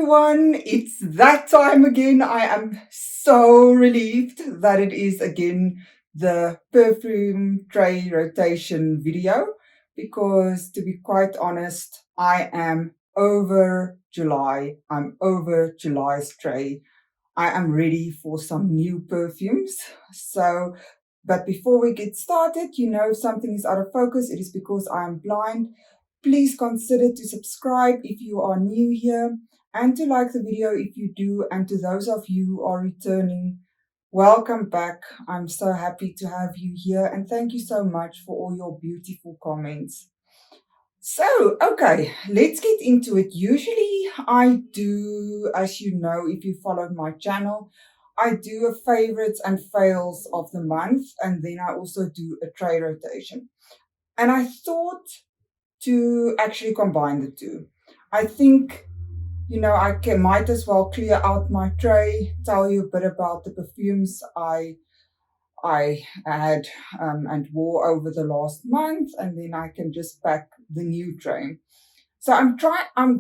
everyone, it's that time again. I am so relieved that it is again the perfume tray rotation video because, to be quite honest, I am over July. I'm over July's tray. I am ready for some new perfumes. But before we get started, if something is out of focus, it is because I am blind. Please consider to subscribe if you are new here and to like the video if you do. And to those of you who are returning, welcome back. I'm so happy to have you here and thank you so much for all your beautiful comments. So, okay, let's get into it. Usually I do, as you know, if you follow my channel, I do a favorites and fails of the month, and then I also do a tray rotation. And I thought to actually combine the two. I think, I might as well clear out my tray, tell you a bit about the perfumes I had and wore over the last month, and then I can just pack the new tray. So I'm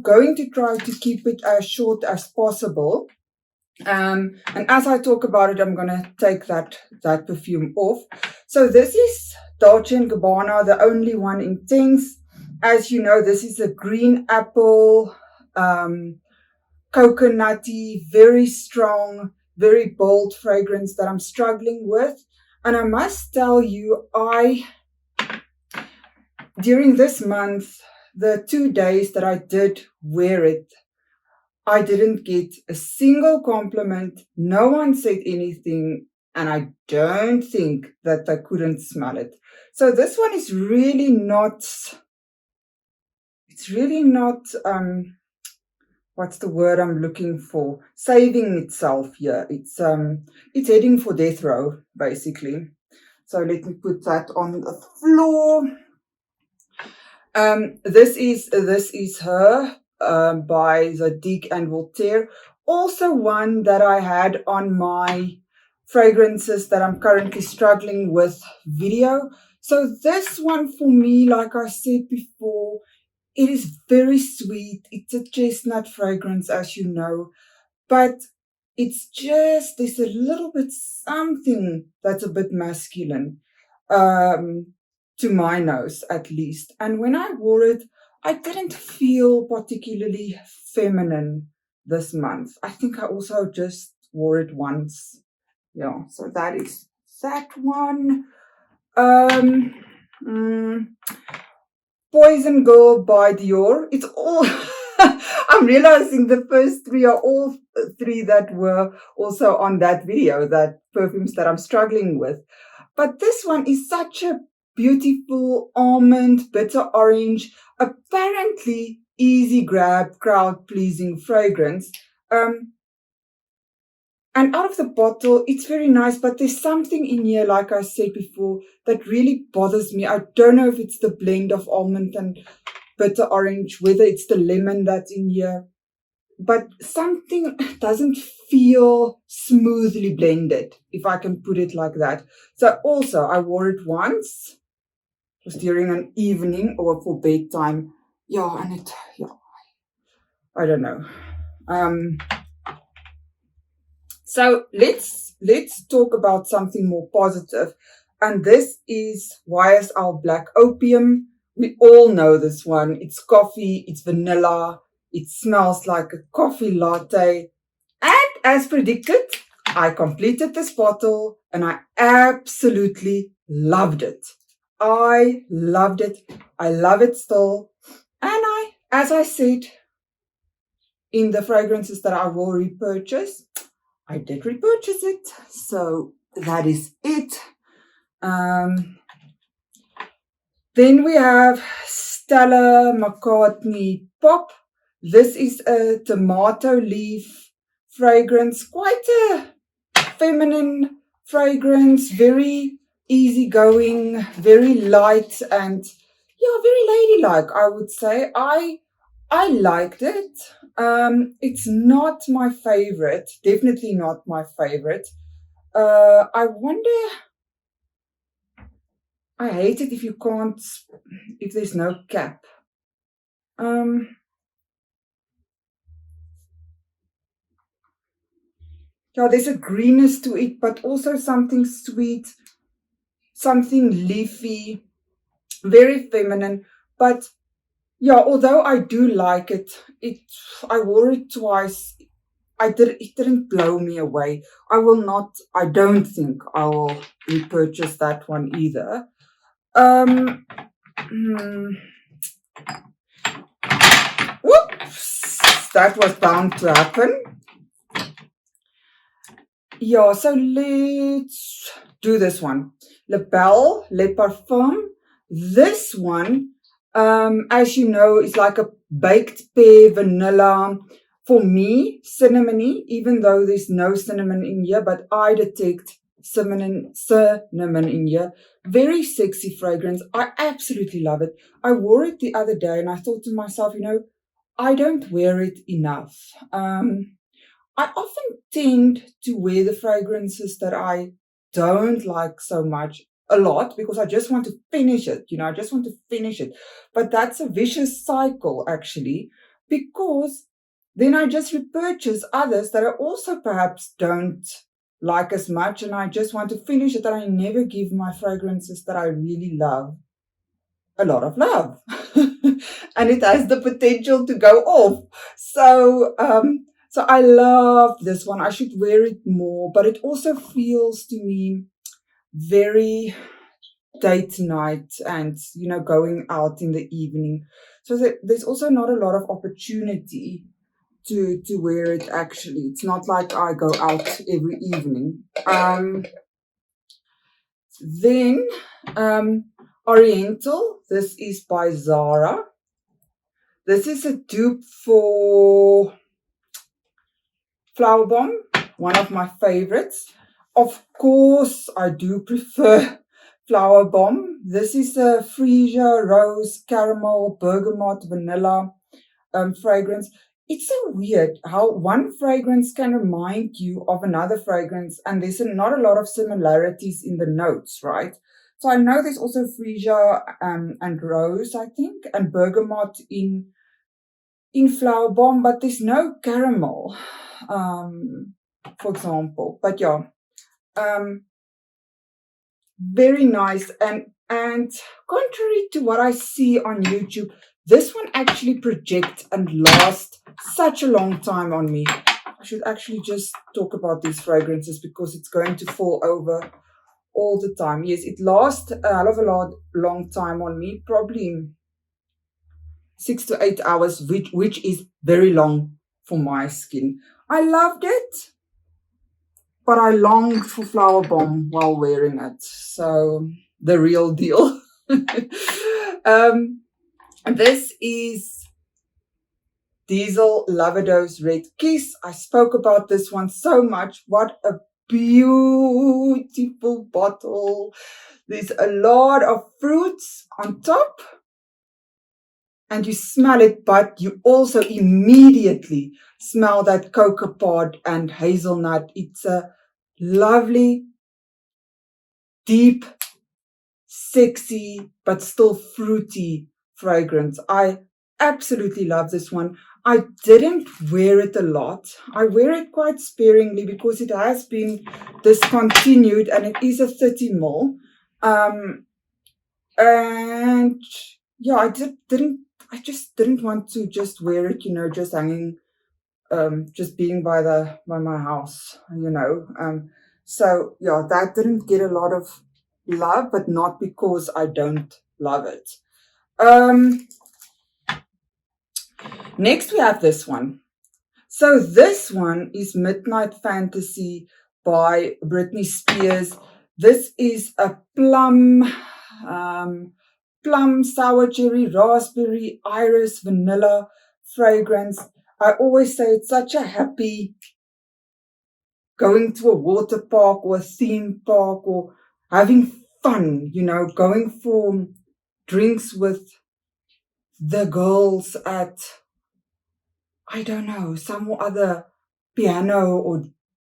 going to try to keep it as short as possible. And as I talk about it, I'm going to take that perfume off. So this is Dolce & Gabbana, the only one in tints. As you know, this is a green apple, coconutty, very strong, very bold fragrance that I'm struggling with. And I must tell you, during this month, the 2 days that I did wear it, I didn't get a single compliment. No one said anything. And I don't think that they couldn't smell it. So this one is really not, what's the word I'm looking for? Saving itself here. It's heading for death row, basically. So let me put that on the floor. This is her by Zadig and Voltaire. Also one that I had on my fragrances that I'm currently struggling with video. So this one for me, like I said before, it is very sweet. It's a chestnut fragrance, as you know, but it's just, there's a little bit something that's a bit masculine, to my nose at least. And when I wore it, I didn't feel particularly feminine this month. I think I also just wore it once. Yeah, so that is that one. Poison Girl by Dior. It's all, I'm realizing the first three are all three that were also on that video, that perfumes that I'm struggling with. But this one is such a beautiful almond, bitter orange, apparently easy grab, crowd pleasing fragrance. And out of the bottle, it's very nice, but there's something in here, like I said before, that really bothers me. I don't know if it's the blend of almond and bitter orange, whether it's the lemon that's in here, but something doesn't feel smoothly blended, if I can put it like that. So also, I wore it once. It was during an evening or for bedtime. I don't know. So let's talk about something more positive. And this is YSL Black Opium. We all know this one. It's coffee, it's vanilla, it smells like a coffee latte. And as predicted, I completed this bottle and I absolutely loved it. I loved it. I love it still. And as I said, in the fragrances that I will repurchase, I did repurchase it, so that is it. Then we have Stella McCartney Pop. This is a tomato leaf fragrance, quite a feminine fragrance, very easygoing, very light, and very ladylike, I would say. I liked it. It's not my favorite, definitely not my favorite. I wonder, I hate it if there's no cap. yeah, there's a greenness to it, but also something sweet, something leafy, very feminine. But yeah, although I do like it, I wore it twice. It didn't blow me away. I don't think I'll repurchase that one either. Um, hmm, whoops, that was bound to happen. Yeah, so let's do this one. Le Bel, Le Parfum. This one, as you know, is like a baked pear vanilla. For me, cinnamony, even though there's no cinnamon in here, but I detect cinnamon in here. Very sexy fragrance. I absolutely love it. I wore it the other day and I thought to myself, I don't wear it enough. I often tend to wear the fragrances that I don't like so much a lot because I just want to finish it. I just want to finish it. But that's a vicious cycle, actually, because then I just repurchase others that I also perhaps don't like as much. And I just want to finish it. And I never give my fragrances that I really love a lot of love. And it has the potential to go off. So I love this one. I should wear it more, but it also feels to me very date night and, going out in the evening. So there's also not a lot of opportunity to wear it actually. It's not like I go out every evening. Then Oriental, this is by Zara. This is a dupe for Flower Bomb, one of my favorites. Of course, I do prefer Flower Bomb. This is a freesia, rose, caramel, bergamot, vanilla fragrance. It's so weird how one fragrance can remind you of another fragrance, and there's not a lot of similarities in the notes, right? So I know there's also freesia and rose, I think, and bergamot in Flower Bomb, but there's no caramel, for example. But yeah, very nice. And contrary to what I see on YouTube, this one actually projects and lasts such a long time on me. I should actually just talk about these fragrances because it's going to fall over all the time. Yes, it lasts a hell of a long time on me, probably 6 to 8 hours, which is very long for my skin. I loved it, but I longed for Flower Bomb while wearing it. So the real deal. This is Diesel Loverdose Red Kes. I spoke about this one so much. What a beautiful bottle. There's a lot of fruits on top. And you smell it, but you also immediately smell that cocoa pod and hazelnut. It's a lovely, deep, sexy, but still fruity fragrance. I absolutely love this one. I didn't wear it a lot. I wear it quite sparingly because it has been discontinued and it is a 30 ml. And yeah, I just didn't want to just wear it, just hanging, just being by my house, So yeah, that didn't get a lot of love, but not because I don't love it. Next we have this one. So this one is Midnight Fantasy by Britney Spears. This is a plum, sour cherry, raspberry, iris, vanilla fragrance. I always say it's such a happy going to a water park or a theme park or having fun, going for drinks with the girls at, I don't know, some other piano or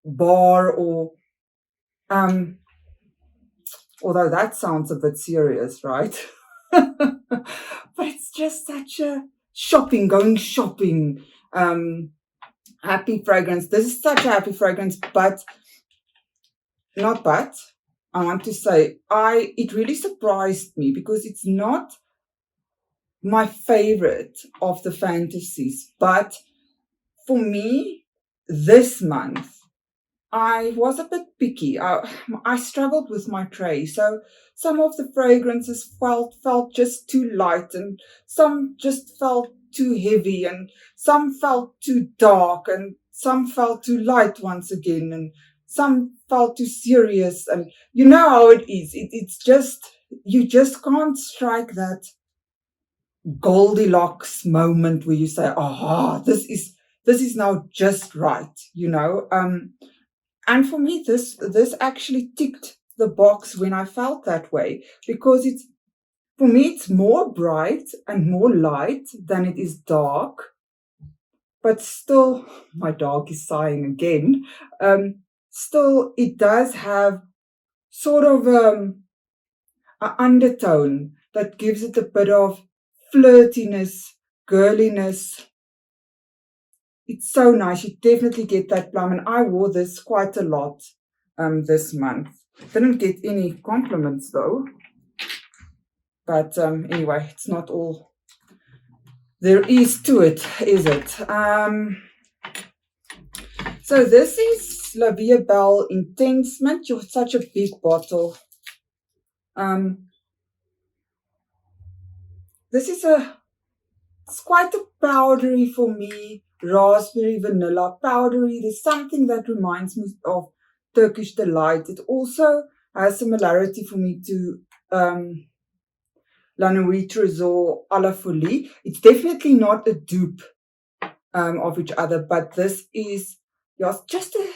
bar or, although that sounds a bit serious, right? But it's just such a going shopping. happy fragrance. This is such a happy fragrance, but not but. I want to say it really surprised me because it's not my favorite of the fantasies, but for me, this month, I was a bit picky. I struggled with my tray, so some of the fragrances felt just too light, and some just felt too heavy, and some felt too dark, and some felt too light once again, and some felt too serious. And you know how it is. It's just you just can't strike that Goldilocks moment where you say, "Ah, this is now just right," you know. And for me, this actually ticked the box when I felt that way because it's for me it's more bright and more light than it is dark, but still my dog is sighing again. Still, it does have sort of an undertone that gives it a bit of flirtiness, girliness. It's so nice. You definitely get that plum, and I wore this quite a lot this month. Didn't get any compliments though, but anyway, it's not all there is to it, is it? So this is Vie Est Bel Intense Mint. You're such a big bottle. This is it's quite a powdery for me, raspberry vanilla powdery. There's something that reminds me of Turkish Delight. It also has similarity for me to La Nuit Trésor à la Folie. It's definitely not a dupe of each other, but this is just a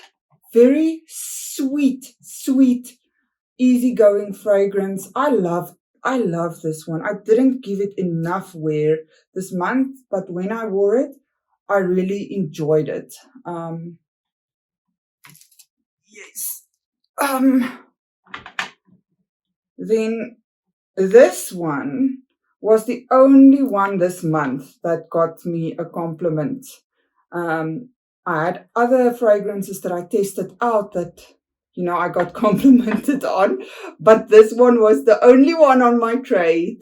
very sweet, easygoing fragrance. I love this one. I didn't give it enough wear this month, but when I wore it, I really enjoyed it. Yes. Then this one was the only one this month that got me a compliment. I had other fragrances that I tested out that, I got complimented on, but this one was the only one on my tray,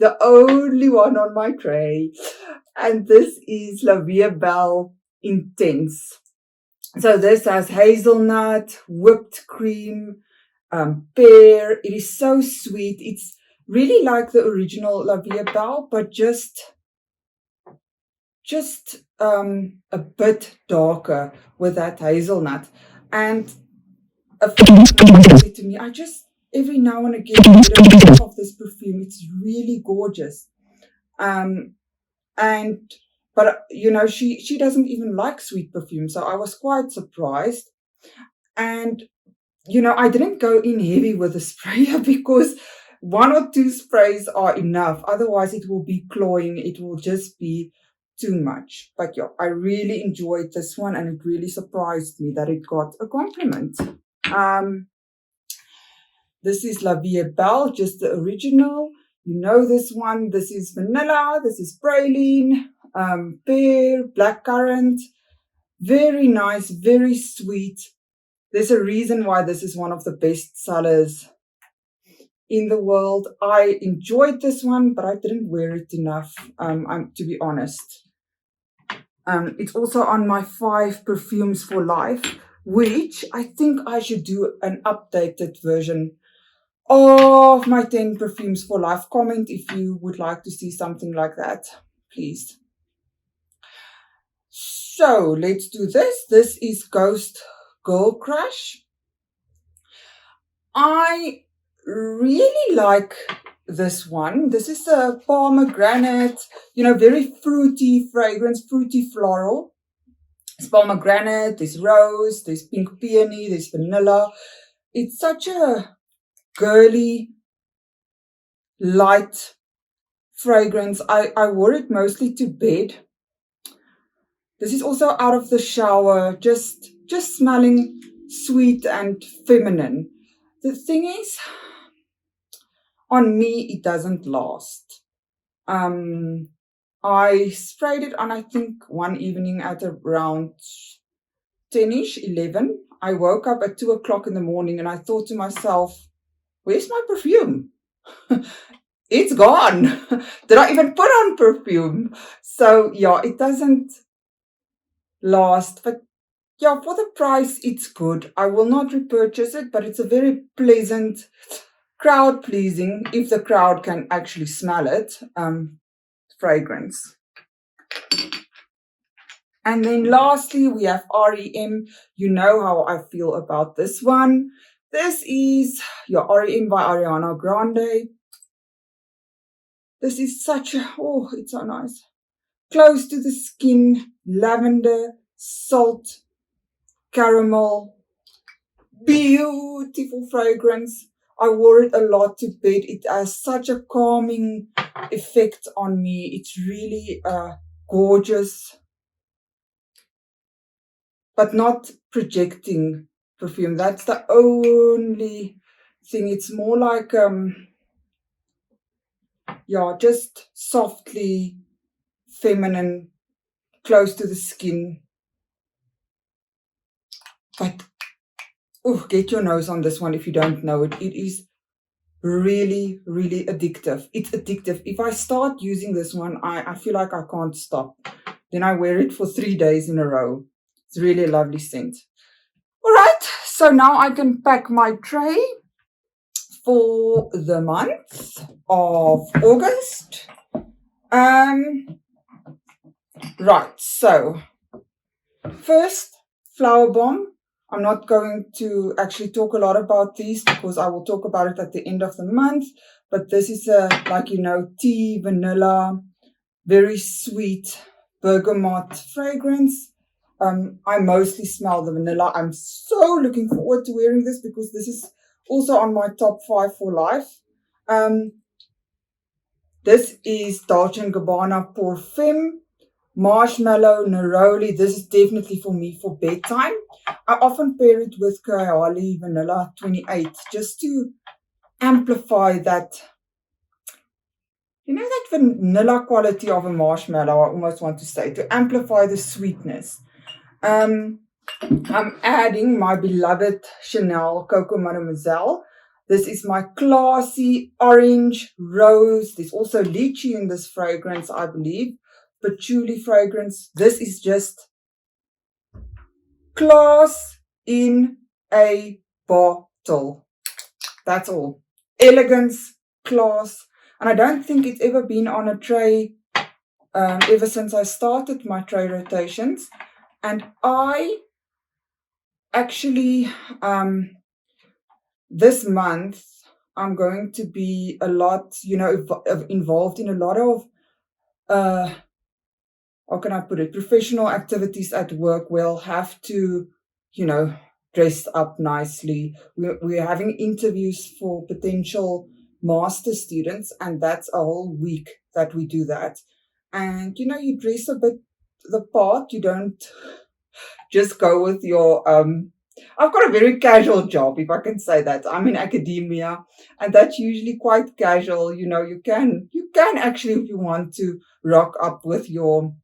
And this is La Vie Est Bel Intense. So this has hazelnut, whipped cream, pear. It is so sweet. It's really like the original La Vie Est Bel, but just a bit darker with that hazelnut. And a friend said to me, I just every now and again get a whiff of this perfume. It's really gorgeous. But she doesn't even like sweet perfume, so I was quite surprised. And I didn't go in heavy with the sprayer because one or two sprays are enough. Otherwise, it will be cloying. It will just be too much. But yeah, I really enjoyed this one, and it really surprised me that it got a compliment. This is La Vie Est Bel, just the original. You know this one. This is vanilla. This is praline, pear, blackcurrant. Very nice, very sweet. There's a reason why this is one of the best sellers in the world. I enjoyed this one, but I didn't wear it enough, to be honest. It's also on my 5 perfumes for life, which I think I should do an updated version of my 10 perfumes for life. Comment if you would like to see something like that, please. So let's do this. This is Ghost Girl Crush. I really like this one. This is a pomegranate, very fruity fragrance, fruity floral. There's pomegranate, there's rose, there's pink peony, there's vanilla. It's such a girly, light fragrance. I wore it mostly to bed. This is also out of the shower, just smelling sweet and feminine. The thing is, on me, it doesn't last. I sprayed it on, I think, one evening at around 10ish, 11. I woke up at 2 o'clock in the morning and I thought to myself, where's my perfume? It's gone. Did I even put on perfume? So yeah, it doesn't last. But yeah, for the price, it's good. I will not repurchase it, but it's a very pleasant, crowd pleasing, if the crowd can actually smell it, fragrance. And then lastly, we have R.E.M. You know how I feel about this one. This is your R.E.M. by Ariana Grande. This is such a, oh, it's so nice. Close to the skin, lavender, salt, caramel, beautiful fragrance. I wore it a lot to bed. It has such a calming effect on me. It's really gorgeous, but not projecting perfume. That's the only thing. It's more like yeah, just softly feminine, close to the skin. But oh, get your nose on this one if you don't know it. It is really, really addictive. It's addictive. If I start using this one, I feel like I can't stop. Then I wear it for 3 days in a row. It's really a lovely scent. All right, so now I can pack my tray for the month of August. Right, so first, Flower Bomb. I'm not going to actually talk a lot about these because I will talk about it at the end of the month. But this is a, like, you know, tea, vanilla, very sweet bergamot fragrance. I mostly smell the vanilla. I'm so looking forward to wearing this because this is also on my top 5 for life. This is Dolce & Gabbana Perfume. Marshmallow, neroli. This is definitely for me for bedtime. I often pair it with Kayali Vanilla 28 just to amplify that, you know, that vanilla quality of a marshmallow, I almost want to say, to amplify the sweetness. I'm adding my beloved Chanel Coco Mademoiselle. This is my classy orange rose. There's also lychee in this fragrance, I believe. Patchouli fragrance. This is just class in a bottle. That's all. Elegance, class. And I don't think it's ever been on a tray ever since I started my tray rotations. And I actually, this month, I'm going to be a lot, you know, involved in a lot of how can I put it, professional activities at work. We'll have to, you know, dress up nicely. We're having interviews for potential master students, and that's a whole week that we do that. And, you know, you dress a bit the part. You don't just go with your, I've got a very casual job, if I can say that. I'm in academia, and that's usually quite casual. You know, you can actually, if you want to, rock up with your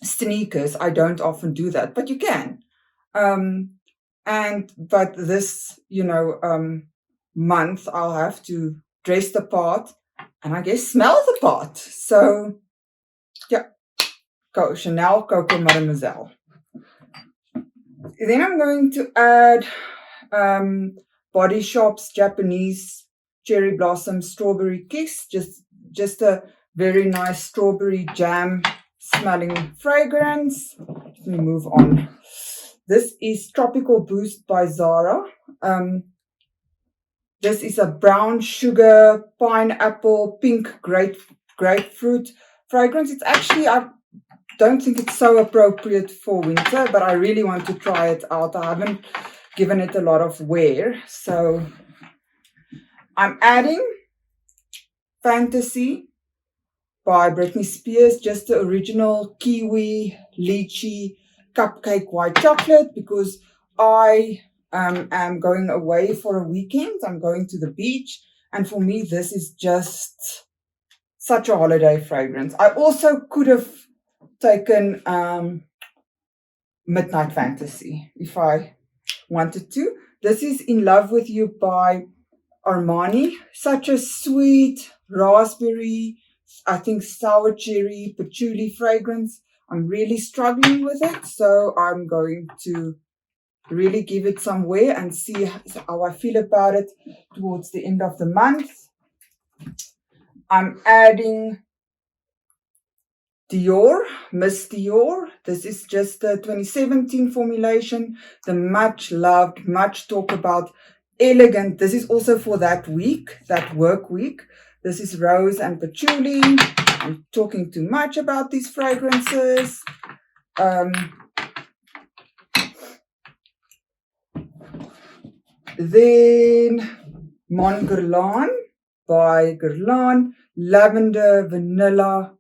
sneakers. I don't often do that, but you can. But this, you know, month I'll have to dress the part and I guess smell the part. So yeah, go Chanel Coco Mademoiselle. Then I'm going to add Body Shop's Japanese Cherry Blossom Strawberry Kiss. Just a very nice strawberry jam smelling fragrance. Let me move on. This is Tropical Boost by Zara. This is a brown sugar, pineapple, pink grapefruit fragrance. It's actually, I don't think it's so appropriate for winter, but I really want to try it out. I haven't given it a lot of wear. So I'm adding Fantasy by Britney Spears, just the original kiwi, lychee, cupcake white chocolate, because I am going away for a weekend. I'm going to the beach, and for me this is just such a holiday fragrance. I also could have taken Midnight Fantasy, if I wanted to. This is In Love With You by Armani. Such a sweet raspberry, I think sour cherry, patchouli fragrance. I'm really struggling with it, so I'm going to really give it some wear and see how I feel about it towards the end of the month. I'm adding Dior, Miss Dior. This is just the 2017 formulation, the much loved, much talked about, elegant. This is also for that week, that work week. This is rose and patchouli. I'm talking too much about these fragrances. Then Mon Guerlain by Guerlain, lavender, vanilla.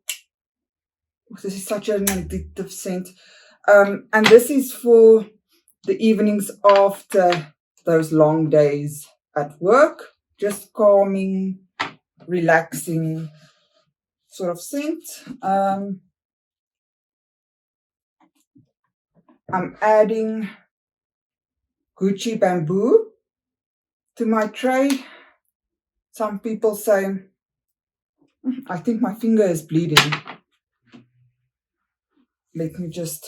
This is such an addictive scent. And this is for the evenings after those long days at work. Just calming, relaxing sort of scent. I'm adding Gucci Bamboo to my tray. Some people say, I think my finger is bleeding. Let me just...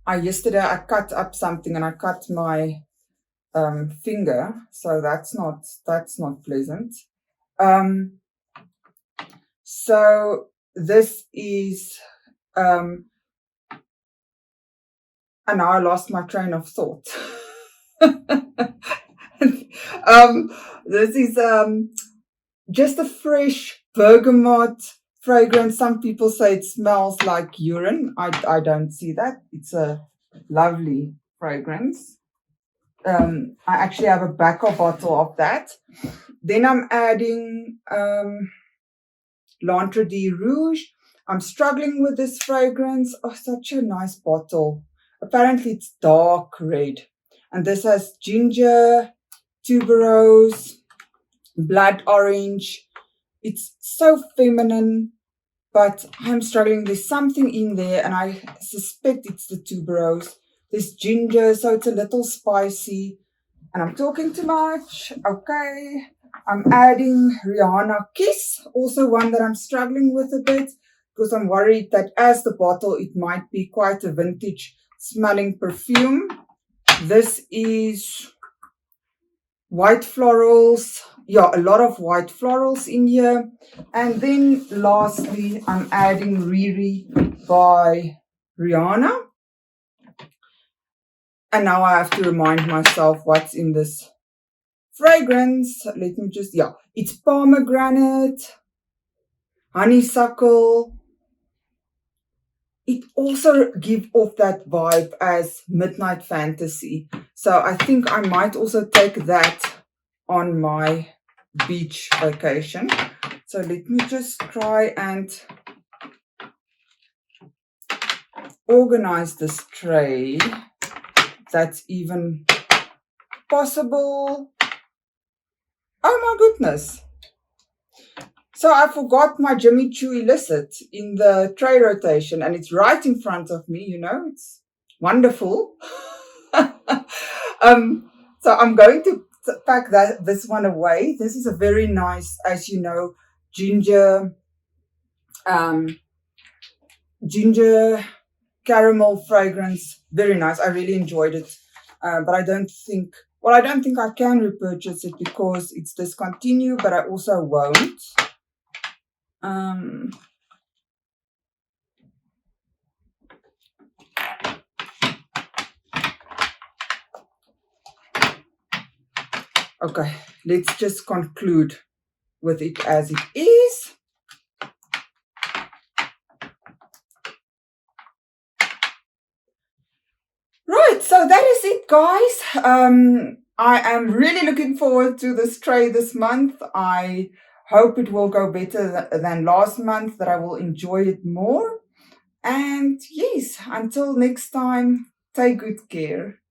yesterday I cut up something and I cut my finger, so that's not pleasant. So this is and now I lost my train of thought. This is just a fresh bergamot fragrance. Some people say it smells like urine. I don't see that. It's a lovely fragrance. I actually have a backup bottle of that. Then I'm adding L'Entre de Rouge. I'm struggling with this fragrance. Oh, such a nice bottle. Apparently it's dark red. And this has ginger, tuberose, blood orange. It's so feminine, but I'm struggling. There's something in there, and I suspect it's the tuberose. There's ginger, so it's a little spicy. And I'm talking too much. Okay. I'm adding Rihanna Kiss, also one that I'm struggling with a bit, because I'm worried that as the bottle, it might be quite a vintage smelling perfume. This is white florals. Yeah, a lot of white florals in here. And then lastly, I'm adding Riri by Rihanna. And now I have to remind myself what's in this fragrance. Let me just, it's pomegranate, honeysuckle. It also gives off that vibe as Midnight Fantasy. So I think I might also take that on my beach vacation. So let me just try and organize this tray. That's even possible. Oh my goodness. So I forgot my Jimmy Choo illicit in the tray rotation, and it's right in front of me, it's wonderful. So I'm going to pack this one away. This is a very nice, as you know, ginger caramel fragrance. Very nice. I really enjoyed it. But I don't think I can repurchase it because it's discontinued, but I also won't. Okay, let's just conclude with it as it is. Right, so that is it, guys. I am really looking forward to this tray this month. I hope it will go better than last month, that I will enjoy it more. And yes, until next time, take good care.